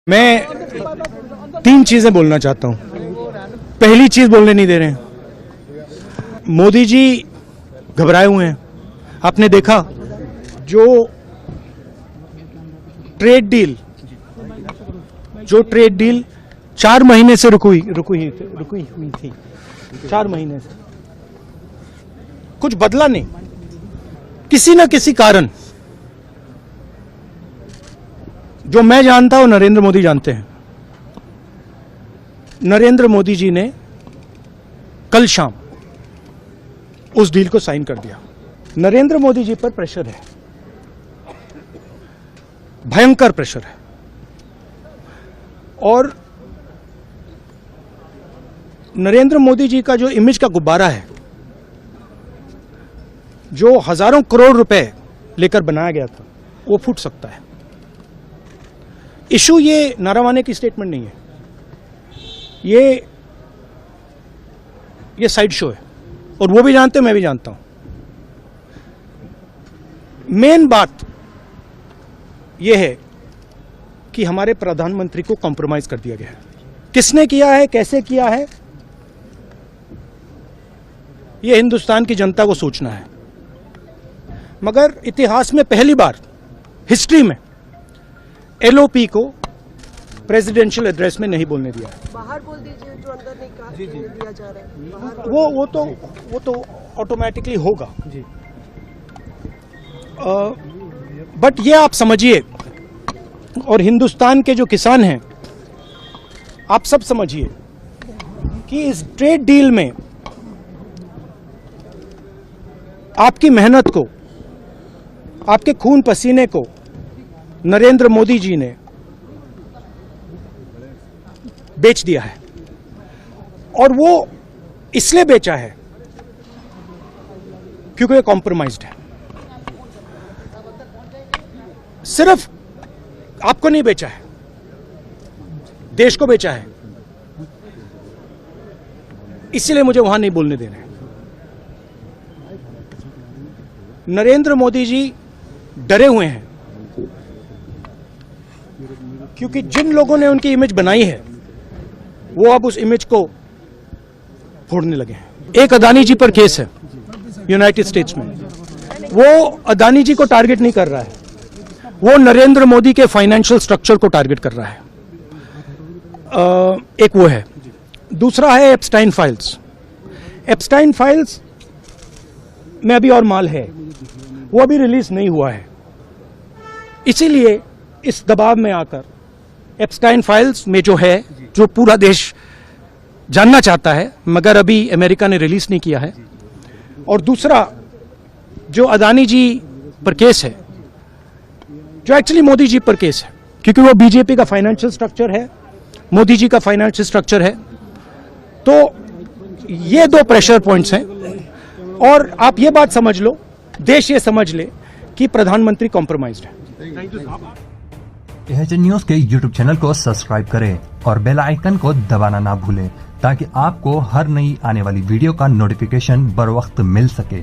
मैं तीन चीजें बोलना चाहता हूं। पहली चीज बोलने नहीं दे रहे हैं। मोदी जी घबराए हुए हैं। आपने देखा जो ट्रेड डील 4 महीने से रुकी हुई थी 4 महीने से कुछ बदला नहीं। किसी न किसी कारण जो मैं जानता हूं नरेंद्र मोदी जानते हैं। नरेंद्र मोदी जी ने कल शाम उस डील को साइन कर दिया। नरेंद्र मोदी जी पर प्रेशर है, भयंकर प्रेशर है। और नरेंद्र मोदी जी का जो इमेज का गुब्बारा है, जो हजारों करोड़ रुपए लेकर बनाया गया था, वो फूट सकता है। इशू ये नारावाने की स्टेटमेंट नहीं है, ये साइड शो है। और वो भी जानते हैं, मैं भी जानता हूं। मेन बात यह है कि हमारे प्रधानमंत्री को कॉम्प्रोमाइज कर दिया गया है। किसने किया है, कैसे किया है, यह हिंदुस्तान की जनता को सोचना है। मगर इतिहास में पहली बार हिस्ट्री में एलओपी को प्रेसिडेंशियल एड्रेस में नहीं बोलने दिया है। बाहर बोल दीजिए, जो अंदर नहीं कहा दिया जा रहा है। बाहर वो तो ऑटोमेटिकली होगा जी। बट ये आप समझिए, और हिंदुस्तान के जो किसान हैं, आप सब समझिए कि इस ट्रेड डील में आपकी मेहनत को, आपके खून पसीने को नरेंद्र मोदी जी ने बेच दिया है। और वो इसलिए बेचा है क्योंकि ये कॉम्प्रोमाइज्ड है। सिर्फ आपको नहीं बेचा है, देश को बेचा है। इसलिए मुझे वहां नहीं बोलने दे रहे। नरेंद्र मोदी जी डरे हुए हैं क्योंकि जिन लोगों ने उनकी इमेज बनाई है, वो अब उस इमेज को फोड़ने लगे हैं। एक अदानी जी पर केस है यूनाइटेड स्टेट्स में। वो अदानी जी को टारगेट नहीं कर रहा है, वो नरेंद्र मोदी के फाइनेंशियल स्ट्रक्चर को टारगेट कर रहा है। एक वो है। दूसरा है एप्स्टाइन फाइल्स। एप्स्टाइन फाइल्स में अभी और माल है, वो अभी रिलीज नहीं हुआ है। इसीलिए इस दबाव में आकर एप्स्टाइन फाइल्स में जो है, जो पूरा देश जानना चाहता है, मगर अभी अमेरिका ने रिलीज नहीं किया है। और दूसरा जो अदानी जी पर केस है, जो एक्चुअली मोदी जी पर केस है, क्योंकि वो बीजेपी का फाइनेंशियल स्ट्रक्चर है, मोदी जी का फाइनेंशियल स्ट्रक्चर है। तो ये 2 प्रेशर पॉइंट्स हैं। और आप ये बात समझ लो, देश ये समझ ले कि प्रधानमंत्री कॉम्प्रोमाइज्ड है। एचएन न्यूज के यूट्यूब चैनल को सब्सक्राइब करें और बेल आइकन को दबाना ना भूलें, ताकि आपको हर नई आने वाली वीडियो का नोटिफिकेशन बर वक्त मिल सके।